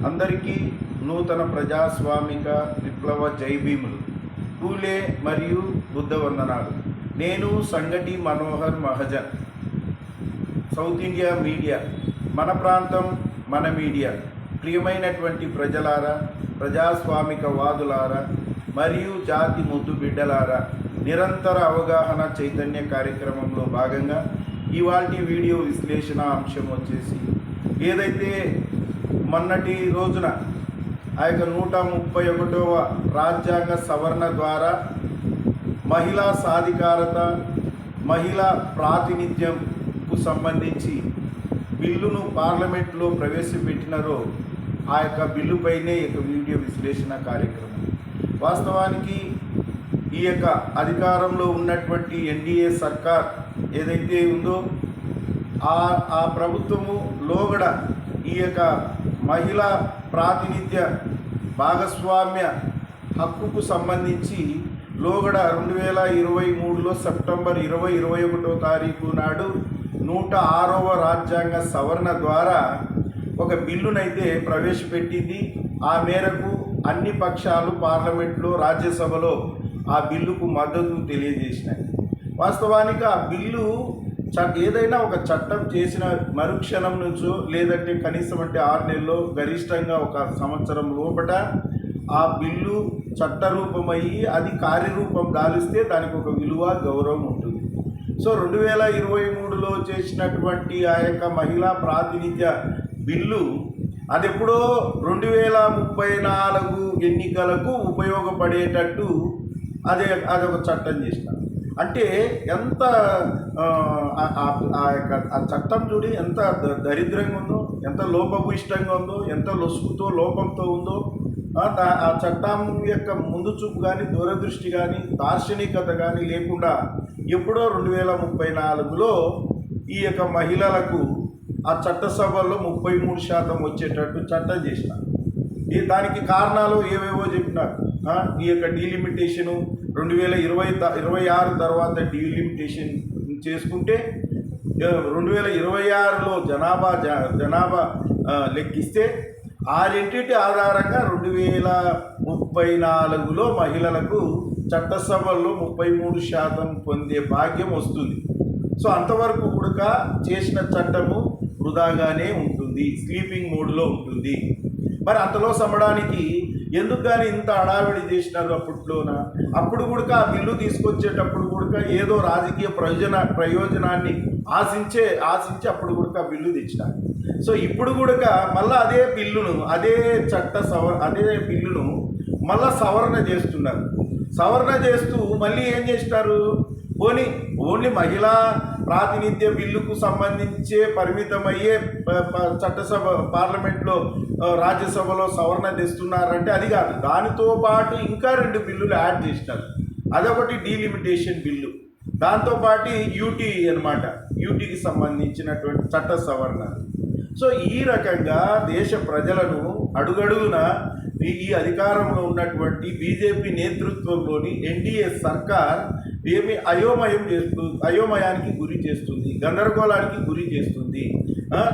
అందరికీ నూతన ప్రజాస్వామిక విప్లవ జైభీములు, పూలే మరియు బుద్ధ వందనాలు. నేను సంగటి Manohar Mahajan, south India media, మన ప్రాంతం మన మీడియా. ప్రియమైనటువంటి ప్రజలారా, ప్రజాస్వామిక వాదులారా మరియు జాతి ముద్దు బిడ్డలారా, నిరంతర అవగాహన చైతన్య కార్యక్రమంలో భాగంగా ఇవాల్టి వీడియో విశ్లేషణ అంశం వచ్చేసి, ఏదైతే మొన్నటి రోజున ఆ యొక్క 131వ రాజ్యాంగ సవరణ ద్వారా మహిళా సాధికారత, మహిళా ప్రాతినిధ్యంకు సంబంధించి బిల్లును పార్లమెంట్లో ప్రవేశపెట్టినారో ఆ యొక్క బిల్లుపైనే ఈ యొక్క వీడియో విశ్లేషణ కార్యక్రమం. వాస్తవానికి ఈ యొక్క అధికారంలో ఉన్నటువంటి ఎన్డీఏ సర్కార్ ఏదైతే ఉందో ఆ ప్రభుత్వము లోగడ ఈ యొక్క మహిళా ప్రాతినిధ్య భాగస్వామ్య హక్కుకు సంబంధించి లోగడ 2023లో సెప్టెంబర్ 21వ తారీఖు నాడు 106వ రాజ్యాంగ సవరణ ద్వారా ఒక బిల్లునైతే ప్రవేశపెట్టింది. ఆ మేరకు అన్ని పక్షాలు పార్లమెంట్లో, రాజ్యసభలో ఆ బిల్లుకు మద్దతు తెలియజేసినాయి. వాస్తవానికి ఆ బిల్లు ఏదైనా ఒక చట్టం చేసిన మరుక్షణం నుంచో, లేదంటే కనీసం అంటే 6 నెలల్లో, గరిష్టంగా 1 సంవత్సరం లోపల ఆ బిల్లు చట్టరూపమయ్యి అది కార్యరూపం దాలిస్తే దానికి ఒక విలువ, గౌరవం ఉంటుంది. సో 2023లో చేసినటువంటి ఆ యొక్క మహిళా ప్రాతినిధ్య బిల్లు అది ఎప్పుడో 2034 ఎన్నికలకు ఉపయోగపడేటట్టు అదొక చట్టం చేసినారు. అంటే ఎంత ఆ చట్టం చూడి ఎంత దరిద్రంగా ఉందో, ఎంత లోపభూయిష్టంగా ఉందో, ఎంత లొసుగుతో లోపంతో ఉందో. ఆ చట్టం యొక్క ముందు చూపు కానీ, దూరదృష్టి కానీ, దార్శనికత కానీ లేకుండా ఎప్పుడో 2034లో ఈ యొక్క మహిళలకు ఆ చట్టసభల్లో 33% వచ్చేటట్టు చట్టం చేసినారు. దానికి కారణాలు ఏవేవో చెప్పినారు. ఈ యొక్క డీలిమిటేషను 2026 తర్వాత డీలిమిటేషన్ చేసుకుంటే 2026లో జనాభా లెక్కిస్తే ఆ రెండింటి ఆధారంగా 2034లో మహిళలకు చట్టసభల్లో 33% పొందే భాగ్యం వస్తుంది. సో అంతవరకు కూడా చేసిన చట్టము వృధాగానే ఉంటుంది, స్లీపింగ్ మోడ్లో ఉంటుంది. మరి అంతలో సమడానికి ఎందుకు కానీ ఇంత హడావిడి చేసినారు అప్పట్లోన? అప్పుడు కూడా ఆ బిల్లు తీసుకొచ్చేటప్పుడు కూడా ఏదో రాజకీయ ప్రయోజనాన్ని ఆశించి అప్పుడు కూడా ఆ బిల్లు తెచ్చినారు. సో ఇప్పుడు కూడా మళ్ళీ అదే బిల్లును మళ్ళీ సవరణ చేస్తున్నారు. సవరణ చేస్తూ మళ్ళీ ఏం చేస్తారు? ఓన్లీ మహిళా ప్రాతినిధ్య బిల్లుకు సంబంధించే పరిమితమయ్యే చట్టసభ, పార్లమెంట్లో, రాజ్యసభలో సవరణ తెస్తున్నారంటే అది కాదు. దానితో పాటు ఇంకా 2 బిల్లులు యాడ్ చేసినారు. అదొకటి డీలిమిటేషన్ బిల్లు, దాంతోపాటు యూటీకి సంబంధించినటువంటి చట్ట సవరణ. సో ఈ రకంగా దేశ ప్రజలను అడుగడుగున ఈ అధికారంలో ఉన్నటువంటి బీజేపీ నేతృత్వంలోని ఎన్డీఏ సర్కార్ అయోమయానికి గురి చేస్తుంది, గందరగోళానికి గురి చేస్తుంది,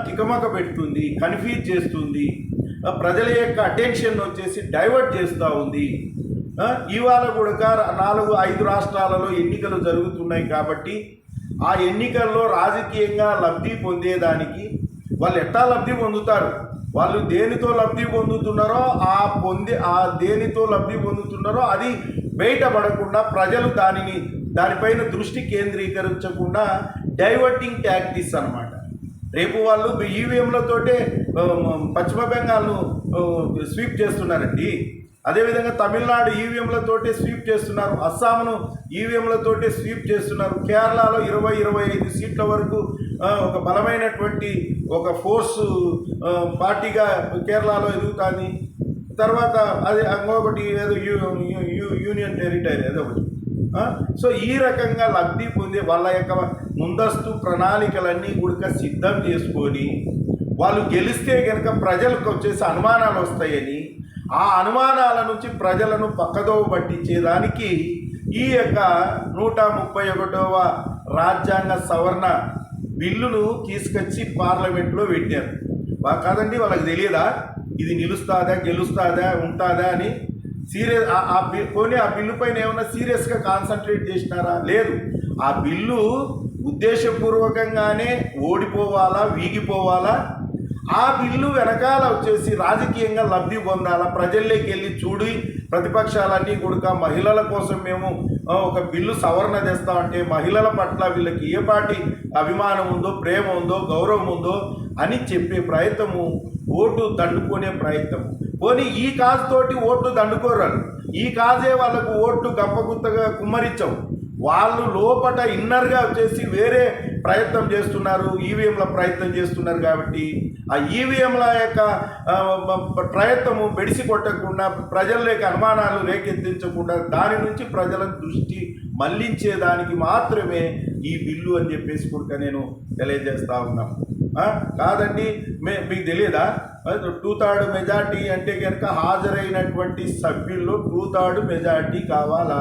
తికమక పెడుతుంది, కన్ఫ్యూజ్ చేస్తుంది, ప్రజల యొక్క అటెన్షన్ వచ్చేసి డైవర్ట్ చేస్తూ ఉంది. ఇవాళ కూడా 4-5 రాష్ట్రాలలో ఎన్నికలు జరుగుతున్నాయి కాబట్టి ఆ ఎన్నికల్లో రాజకీయంగా లబ్ధి పొందేదానికి వాళ్ళు ఎట్టా లబ్ధి పొందుతారు, వాళ్ళు దేనితో లబ్ధి పొందుతున్నారో దేనితో లబ్ధి పొందుతున్నారో అది బయటపడకుండా ప్రజలు దానిపైన దృష్టి కేంద్రీకరించకుండా డైవర్టింగ్ టాక్టిక్స్ అన్నమాట. రేపు వాళ్ళు ఈవీఎంలతోటే పశ్చిమ బెంగాల్ను స్వీప్ చేస్తున్నారండి. అదేవిధంగా తమిళనాడు ఈవీఎంలతోటే స్వీప్ చేస్తున్నారు, అస్సాంను ఈవీఎంలతోటే స్వీప్ చేస్తున్నారు. కేరళలో 20-25 సీట్ల వరకు ఒక బలమైనటువంటి ఒక ఫోర్సు పార్టీగా కేరళలో ఎదుగుతుంది. తర్వాత అది ఇంకొకటి ఏదో యూనియన్ టెరిటరీ అదొకటి. సో ఈ రకంగా లబ్ధి పొందే వాళ్ళ యొక్క ముందస్తు ప్రణాళికలన్నీ కూడా సిద్ధం చేసుకొని వాళ్ళు గెలిస్తే కనుక ప్రజలకు వచ్చేసి అనుమానాలు వస్తాయని, ఆ అనుమానాల నుంచి ప్రజలను పక్కదోవ పట్టించేదానికి ఈ యొక్క 131వ రాజ్యాంగ సవరణ బిల్లును తీసుకొచ్చి పార్లమెంట్లో పెట్టారు. కాదండి, వాళ్ళకి తెలియదా? ఇది నిలుస్తుందా గెలుస్తుందా ఉంటుందా అని సీరియస్ పోనీ ఆ బిల్లు పైన ఏమైనా సీరియస్గా కాన్సన్ట్రేట్ చేసినారా? లేదు. ఆ బిల్లు ఉద్దేశపూర్వకంగానే ఓడిపోవాలా, వీగిపోవాలా, ఆ బిల్లు వెనకాల వచ్చేసి రాజకీయంగా లబ్ధి పొందాలా, ప్రజల్లోకి వెళ్ళి చూడి ప్రతిపక్షాలన్నీ కూడా మహిళల కోసం మేము ఒక బిల్లు సవరణ తెస్తామంటే మహిళల పట్ల వీళ్ళకి ఏ పార్టీ అభిమానం ఉందో, ప్రేమ ఉందో, గౌరవం ఉందో అని చెప్పే ప్రయత్నము, ఓటు దండుకునే ప్రయత్నము. పోనీ ఈ కాజు తోటి ఓట్లు దండుకోరారు, ఈ కాజే వాళ్ళకు ఓట్లు గప్పగుత్తగా కుమ్మరించవు. వాళ్ళు లోపట ఇన్నర్గా వచ్చేసి వేరే ప్రయత్నం చేస్తున్నారు, ఈవీఎంల ప్రయత్నం చేస్తున్నారు. కాబట్టి ఆ ఈవీఎంల యొక్క ప్రయత్నము బెడిసి కొట్టకుండా, ప్రజల్లోకి అనుమానాలు రేకెత్తించకుండా, దాని నుంచి ప్రజల దృష్టి మళ్లించేదానికి మాత్రమే ఈ బిల్లు అని చెప్పేసి కూడా నేను తెలియజేస్తా ఉన్నాను. కాదండి మీకు తెలియదా 2/3 మెజార్టీ అంటే కనుక హాజరైనటువంటి సభ్యుల్లో 2/3 మెజార్టీ కావాలా?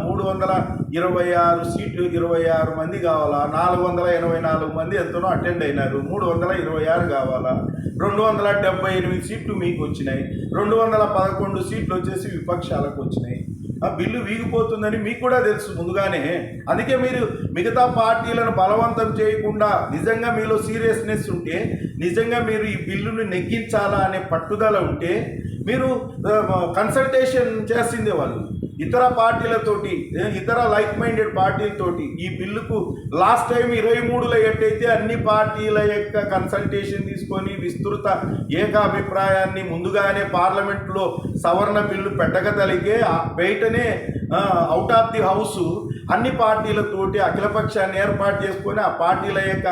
326 సీట్లు 26 మంది కావాలా? 484 మంది ఎంతనో అటెండ్ అయినారు, 326 కావాలా? 278 సీట్లు మీకు వచ్చినాయి, 211 సీట్లు వచ్చేసి విపక్షాలకు వచ్చినాయి. ఆ బిల్లు వీగిపోతుందని మీకు కూడా తెలుసు ముందుగానే. అందుకే మీరు మిగతా పార్టీలను బలవంతం చేయకుండా, నిజంగా మీలో సీరియస్నెస్ ఉంటే, నిజంగా మీరు ఈ బిల్లును నెగ్గించాలా అనే పట్టుదల ఉంటే మీరు కన్సల్టేషన్ చేసిందే వాళ్ళు ఇతర పార్టీలతోటి, ఇతర లైక్ మైండెడ్ పార్టీలతోటి. ఈ బిల్లుకు లాస్ట్ టైం 23లో ఎట్టయితే అన్ని పార్టీల యొక్క కన్సల్టేషన్ తీసుకొని విస్తృత ఏకాభిప్రాయాన్ని ముందుగానే పార్లమెంట్లో సవరణ బిల్లు పెట్టగలిగే బయటనే అవుట్ ఆఫ్ ది హౌస్ అన్ని పార్టీలతోటి అఖిలపక్షాన్ని ఏర్పాటు చేసుకొని ఆ పార్టీల యొక్క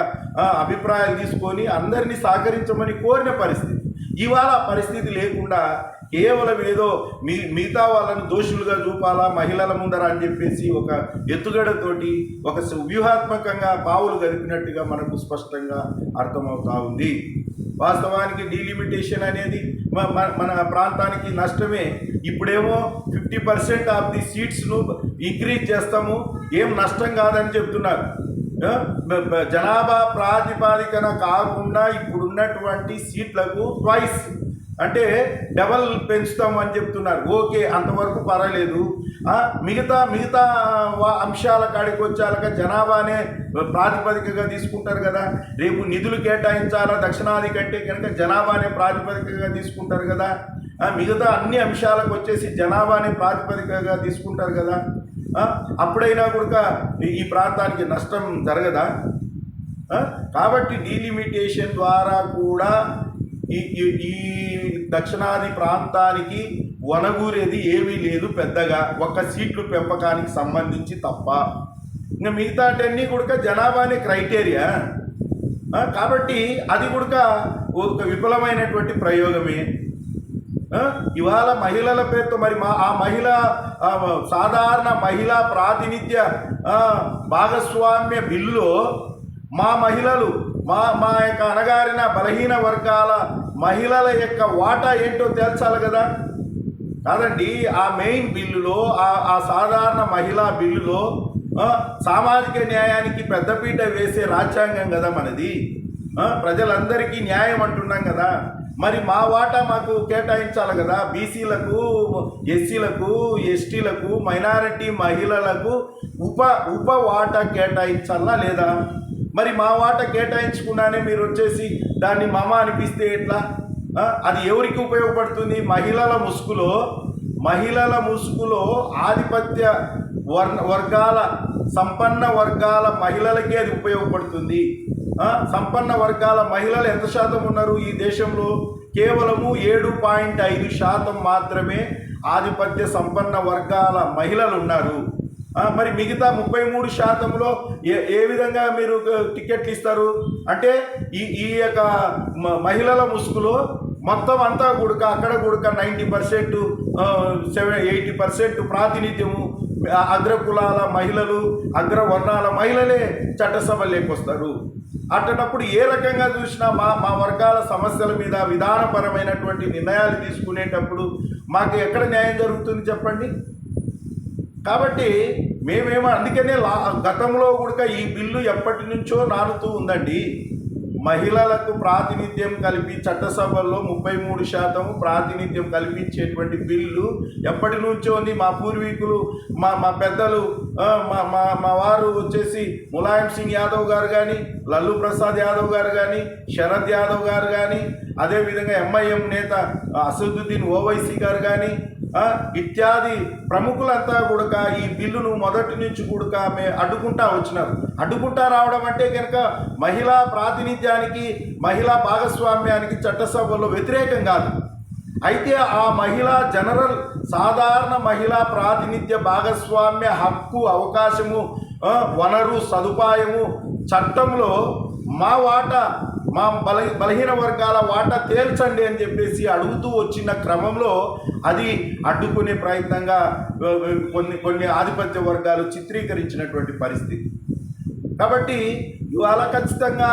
అభిప్రాయాలు తీసుకొని అందరినీ సహకరించమని కోరిన పరిస్థితి. ఇవాళ పరిస్థితి లేకుండా కేవలం ఏదో మిగతా వాళ్ళని దోషులుగా చూపాలా మహిళల ముందర అని చెప్పేసి ఒక ఎత్తుగడతోటి ఒక వ్యూహాత్మకంగా పావులు గడిపినట్టుగా మనకు స్పష్టంగా అర్థమవుతా ఉంది. వాస్తవానికి డీలిమిటేషన్ అనేది మన ప్రాంతానికి నష్టమే. ఇప్పుడేమో 50% ఆఫ్ ది సీట్స్ను ఇంక్రీజ్ చేస్తాము, ఏం నష్టం కాదని చెప్తున్నారు. జనాభా ప్రాతిపాదికన కాకుండా ఇప్పుడున్నటువంటి సీట్లకు ట్వైస్ అంటే డబల్ పెంచుతాము అని చెప్తున్నారు. ఓకే, అంతవరకు పర్వాలేదు. మిగతా అంశాల కాడికి వచ్చాక జనాభానే ప్రాతిపదికగా తీసుకుంటారు కదా. రేపు నిధులు కేటాయించాలా దక్షిణాది కంటే కనుక జనాభానే ప్రాతిపదికగా తీసుకుంటారు కదా. మిగతా అన్ని అంశాలకు వచ్చేసి జనాభానే ప్రాతిపదికగా తీసుకుంటారు కదా. అప్పుడైనా కూడా ఈ ప్రాంతానికి నష్టం జరగదా? కాబట్టి డీలిమిటేషన్ ద్వారా కూడా ఈ దక్షిణాది ప్రాంతానికి వనగూరేది ఏమీ లేదు పెద్దగా, ఒక్క సీట్లు పెంపకానికి సంబంధించి తప్ప. ఇంకా మిగతాటన్నీ కూడా జనాభానే క్రైటీరియా. కాబట్టి అది కూడా ఒక విఫలమైనటువంటి ప్రయోగమే. ఇవాళ మహిళల పేరుతో మరి ఆ సాధారణ మహిళా ప్రాతినిధ్య భాగస్వామ్య బిల్లులో మా మహిళలు మా యొక్క అణగారిన బలహీన వర్గాల మహిళల యొక్క వాటా ఏంటో తేల్చాలి కదా. కాదండి, ఆ మెయిన్ బిల్లులో ఆ సాధారణ మహిళా బిల్లులో సామాజిక న్యాయానికి పెద్దపీట వేసే రాజ్యాంగం కదా మనది. ప్రజలందరికీ న్యాయం అంటున్నాం కదా. మరి మా వాటా మాకు కేటాయించాలి కదా. బీసీలకు, ఎస్సీలకు, ఎస్టీలకు, మైనారిటీ మహిళలకు ఉప వాటా కేటాయించాలా లేదా? మరి మా వాటా కేటాయించుకున్నానే మీరు వచ్చేసి దాన్ని మమ అనిపిస్తే ఎట్లా? అది ఎవరికి ఉపయోగపడుతుంది? మహిళల ముసుగులో ఆధిపత్య వర్గాల సంపన్న వర్గాల మహిళలకే అది ఉపయోగపడుతుంది. సంపన్న వర్గాల మహిళలు ఎంత శాతం ఉన్నారు ఈ దేశంలో? కేవలము 7.5% మాత్రమే ఆధిపత్య సంపన్న వర్గాల మహిళలు ఉన్నారు. మరి మిగతా 33%లో ఏ విధంగా మీరు టికెట్లు ఇస్తారు? అంటే ఈ యొక్క మహిళల ముసుగులో మొత్తం అంతా కూడా అక్కడ కూడా 90%, 80% ప్రాతినిధ్యము అగ్రకులాల మహిళలు, అగ్రవర్ణాల మహిళలే చట్టసభలోకి వస్తారు. అట్టనప్పుడు ఏ రకంగా చూసినా మా వర్గాల సమస్యల మీద విధానపరమైనటువంటి నిర్ణయాలు తీసుకునేటప్పుడు మాకు ఎక్కడ న్యాయం జరుగుతుంది చెప్పండి? కాబట్టి మేమేమో అందుకనే గతంలో కూడా ఈ బిల్లు ఎప్పటి నుంచో నానుతూ ఉందండి. మహిళలకు ప్రాతినిధ్యం కల్పి చట్టసభల్లో 33% ప్రాతినిధ్యం కల్పించేటువంటి బిల్లు ఎప్పటి నుంచో ఉంది. మా పూర్వీకులు మా పెద్దలు మా వారు వచ్చేసి ములాయం సింగ్ యాదవ్ గారు కానీ, లల్లు ప్రసాద్ యాదవ్ గారు కానీ, శరద్ యాదవ్ గారు కానీ, అదేవిధంగా ఎంఐఎం నేత అసదుద్దీన్ ఓవైసీ గారు కానీ ఇత్యాది ప్రముఖులంతా కూడా ఈ బిల్లును మొదటి నుంచి కూడా అడ్డుకుంటా వచ్చినారు. అడ్డుకుంటా రావడం అంటే కనుక మహిళా ప్రాతినిధ్యానికి, మహిళా భాగస్వామ్యానికి చట్టసభలో వ్యతిరేకం కాదు. అయితే ఆ మహిళా జనరల్ సాధారణ మహిళా ప్రాతినిధ్య భాగస్వామ్య హక్కు, అవకాశము, వనరు, సదుపాయము చట్టంలో మా వాటా, మా బలహీన వర్గాల వాటా తేల్చండి అని చెప్పేసి అడుగుతూ వచ్చిన క్రమంలో అది అడ్డుకునే ప్రయత్నంగా కొన్ని ఆధిపత్య వర్గాలు చిత్రీకరించినటువంటి పరిస్థితి. కాబట్టి ఇవాళ ఖచ్చితంగా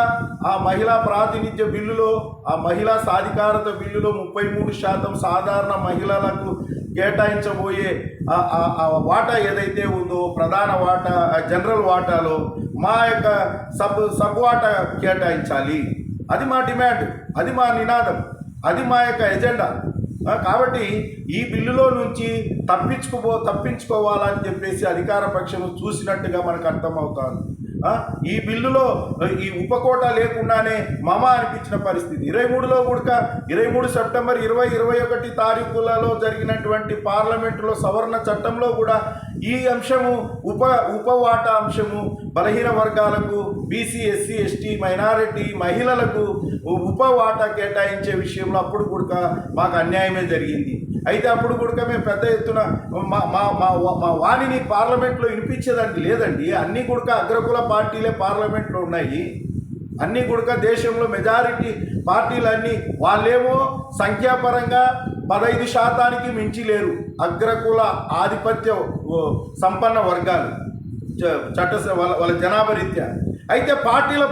ఆ మహిళా ప్రాతినిధ్య బిల్లులో, ఆ మహిళా సాధికారత బిల్లులో 33% సాధారణ మహిళలకు కేటాయించబోయే ఆ వాటా ఏదైతే ఉందో, ప్రధాన వాటా, జనరల్ వాటాలో మా యొక్క సబ్ వాటా కేటాయించాలి. అది మా డిమాండ్, అది మా నినాదం, అది మా యొక్క ఎజెండా. కాబట్టి ఈ బిల్లులో నుంచి తప్పించుకోవాలని చెప్పేసి అధికార పక్షము చూసినట్టుగా మనకు అర్థమవుతుంది. ఈ బిల్లులో ఈ ఉపకోట లేకుండానే మమ అనిపించిన పరిస్థితి. 23లో కూడా 23 సెప్టెంబర్ 2021 తారీఖులలో జరిగినటువంటి పార్లమెంటులో సవరణ చట్టంలో కూడా ఈ అంశము ఉపవాటా అంశము బలహీన వర్గాలకు, బీసీ, ఎస్సీ, ఎస్టీ, మైనారిటీ, మహిళలకు ఉపవాటా కేటాయించే విషయంలో అప్పుడు కూడా మాకు అన్యాయమే జరిగింది. అయితే అప్పుడు కూడా మేము పెద్ద ఎత్తున మా వాణిని పార్లమెంట్లో వినిపించేదానికి లేదండి. అన్నీ కూడా అగ్రకుల పార్టీలే పార్లమెంట్లో ఉన్నాయి. అన్నీ కూడా దేశంలో మెజారిటీ పార్టీలన్నీ వాళ్ళేమో సంఖ్యాపరంగా 15% మించి లేరు. అగ్రకుల ఆధిపత్య సంపన్న వర్గాలు వాళ్ళ జనాభా రీత్యా. అయితే పార్టీల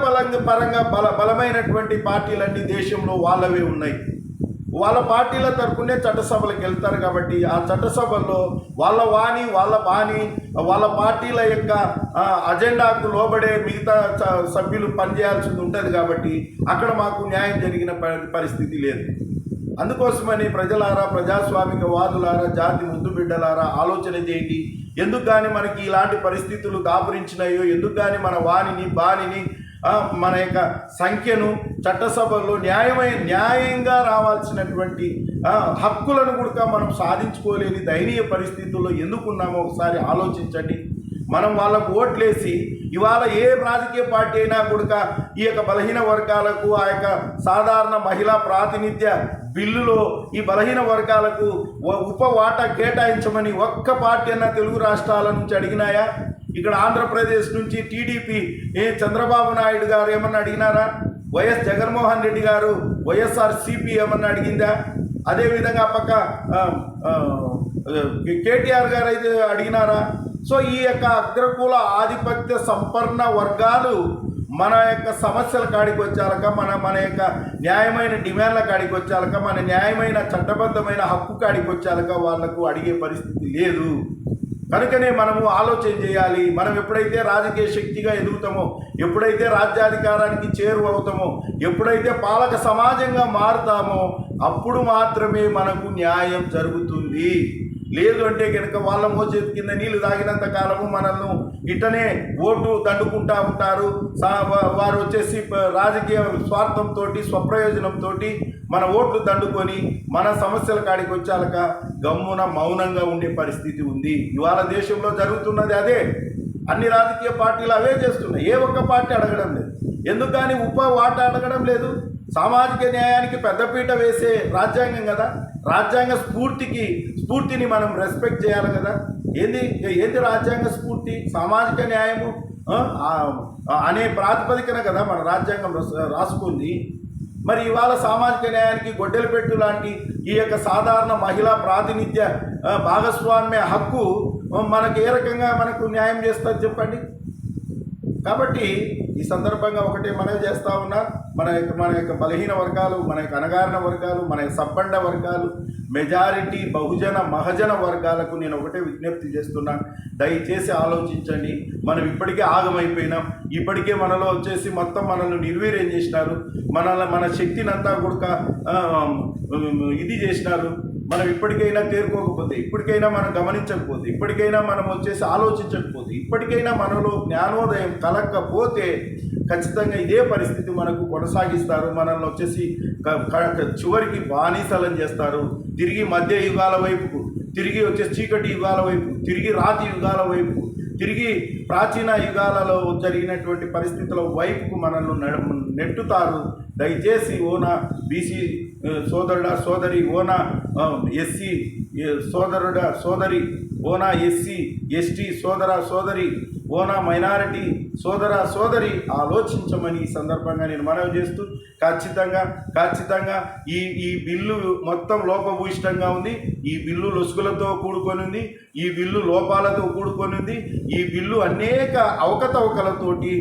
పరంగా బలమైనటువంటి పార్టీలన్నీ దేశంలో వాళ్ళవే ఉన్నాయి. వాళ్ళ పార్టీల తరపునే చట్టసభలకు వెళ్తారు. కాబట్టి ఆ చట్టసభల్లో వాళ్ళ వాణి, వాళ్ళ బాణి, వాళ్ళ పార్టీల యొక్క అజెండాకు లోబడే మిగతా సభ్యులు పనిచేయాల్సి ఉంటుంది. కాబట్టి అక్కడ మాకు న్యాయం జరిగిన పరిస్థితి లేదు. అందుకోసమని ప్రజలారా, ప్రజాస్వామిక వాదులారా, జాతి ముద్దు బిడ్డలారా ఆలోచన చేయండి. ఎందుకు కానీ మనకి ఇలాంటి పరిస్థితులు దాపురించినాయో, ఎందుకు కానీ మన వాణిని, బాణిని, మన యొక్క సంఖ్యను చట్టసభల్లో న్యాయంగా రావాల్సినటువంటి హక్కులను కూడా మనం సాధించుకోలేని దయనీయ పరిస్థితుల్లో ఎందుకున్నామో ఒకసారి ఆలోచించండి. మనం వాళ్ళకు ఓట్లేసి ఇవాళ ఏ రాజకీయ పార్టీ అయినా కూడా ఈ యొక్క బలహీన వర్గాలకు, ఆ యొక్క సాధారణ మహిళా ప్రాతినిధ్య బిల్లులో ఈ బలహీన వర్గాలకు ఉపవాటా కేటాయించమని ఒక్క పార్టీ అన్న తెలుగు రాష్ట్రాల నుంచి అడిగినాయా? ఇక్కడ ఆంధ్రప్రదేశ్ నుంచి టీడీపీ చంద్రబాబు నాయుడు గారు ఏమన్నా అడిగినారా? వైఎస్ జగన్మోహన్ రెడ్డి గారు వైఎస్ఆర్సీపీ ఏమన్నా అడిగిందా? అదేవిధంగా పక్క కేటీఆర్ గారు అయితే అడిగినారా? సో ఈ యొక్క అగ్రకుల ఆధిపత్య సంపన్న వర్గాలు మన యొక్క సమస్యల కాడికి వచ్చాక, మన యొక్క న్యాయమైన డిమాండ్ల కాడికి వచ్చాక, మన న్యాయమైన చట్టబద్ధమైన హక్కు కాడికి వచ్చాక వాళ్లకు అడిగే పరిస్థితి లేదు. కనుకనే మనము ఆలోచన చేయాలి. మనం ఎప్పుడైతే రాజకీయ శక్తిగా ఎదుగుతామో, ఎప్పుడైతే రాజ్యాధికారానికి చేరువవుతామో, ఎప్పుడైతే పాలక సమాజంగా మారుతామో అప్పుడు మాత్రమే మనకు న్యాయం జరుగుతుంది. లేదు అంటే కనుక వాళ్ళ మోచేతి కింద నీళ్లు తాగినంత కాలము మనల్ని ఇట్టనే ఓటు దండుకుంటా ఉంటారు. వారు వచ్చేసి రాజకీయ స్వార్థంతో, స్వప్రయోజనంతో మన ఓట్లు దండుకొని మన సమస్యల కాడికి వచ్చాక గమ్మున మౌనంగా ఉండే పరిస్థితి ఉంది. ఇవాళ దేశంలో జరుగుతున్నది అదే. అన్ని రాజకీయ పార్టీలు అవే చేస్తున్నాయి. ఏ ఒక్క పార్టీ అడగడం లేదు. ఎందుకు కానీ వాటా అడగడం లేదు? సామాజిక న్యాయానికి పెద్దపీట వేసే రాజ్యాంగం కదా. రాజ్యాంగ స్ఫూర్తిని మనం రెస్పెక్ట్ చేయాలి కదా. ఏంది రాజ్యాంగ స్ఫూర్తి? సామాజిక న్యాయము అనే ప్రాతిపదికన కదా మన రాజ్యాంగం రాసుకుంది. మరి ఇవాళ సామాజిక న్యాయానికి గొడ్డెలపెట్టు లాంటి ఈ యొక్క సాధారణ మహిళా ప్రాతినిధ్య భాగస్వామ్య హక్కు మనకు ఏ రకంగా మనకు న్యాయం చేస్తుంది చెప్పండి. కాబట్టి ఈ సందర్భంగా ఒకటే మనవి చేస్తా ఉన్నా, మన యొక్క బలహీన వర్గాలు, మన యొక్క అణగారిన వర్గాలు, మన యొక్క సబ్బండ వర్గాలు, మెజారిటీ బహుజన మహజన వర్గాలకు నేను ఒకటే విజ్ఞప్తి చేస్తున్నా, దయచేసి ఆలోచించండి. మనం ఇప్పటికే ఆగమైపోయినాం. ఇప్పటికే మనలో వచ్చేసి మొత్తం మనల్ని నిర్వీర్యం చేసినారు. మన శక్తిని అంతా కూడా ఇది చేసినారు. మనం ఇప్పటికైనా తేరుకోకపోతే, ఇప్పటికైనా మనం గమనించకపోతే, ఇప్పటికైనా మనం వచ్చేసి ఆలోచించకపోతే, ఇప్పటికైనా మనలో జ్ఞానోదయం కలగకపోతే ఖచ్చితంగా ఇదే పరిస్థితి మనకు కొనసాగిస్తారు. మనల్ని వచ్చేసి చివరికి బానిసలం చేస్తారు. తిరిగి మధ్య యుగాల వైపుకు, తిరిగి వచ్చేసి చీకటి యుగాల వైపు, తిరిగి రాతి యుగాల వైపు, తిరిగి ప్రాచీన యుగాలలో జరిగినటువంటి పరిస్థితుల వైపుకు మనల్ని నెట్టుతారు. దయచేసి ఓనా బీసీ సోదరుడా సోదరి, ఓనా ఎస్సీ సోదరుడా సోదరి, ఓనా ఎస్సీ ఎస్టీ సోదర సోదరి, ఓనా మైనారిటీ సోదర సోదరి ఆలోచించమని ఈ సందర్భంగా నేను మనవి చేస్తూ, ఖచ్చితంగా ఈ బిల్లు మొత్తం లోపభూయిష్టంగా ఉంది. ఈ బిల్లు లొసుగులతో కూడుకొని ఉంది. ఈ బిల్లు లోపాలతో కూడుకొని ఉంది. ఈ బిల్లు అనేక అవకతవకలతోటి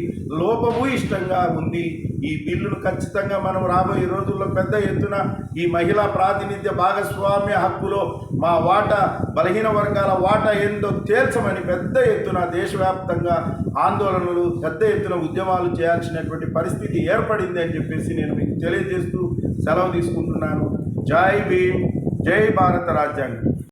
లోపభూయిష్టంగా ఉంది. ఈ బిల్లును ఖచ్చితంగా మనం రాబోయే రోజుల్లో పెద్ద ఎత్తున ఈ మహిళా ప్రాతినిధ్య భాగస్వామ్య హక్కులో మా వాటా, బలహీన వర్గాల వాటా ఏందో తేల్చమని పెద్ద ఎత్తున దేశవ్యాప్తంగా ఆందోళనలు, పెద్ద ఎత్తున ఉద్యమాలు చేయాల్సినటువంటి పరిస్థితి ఏర్పడింది అని చెప్పేసి నేను మీకు తెలియజేస్తూ సెలవు తీసుకుంటున్నాను. జై భీమ్, జై భారత రాజ్యాంగం.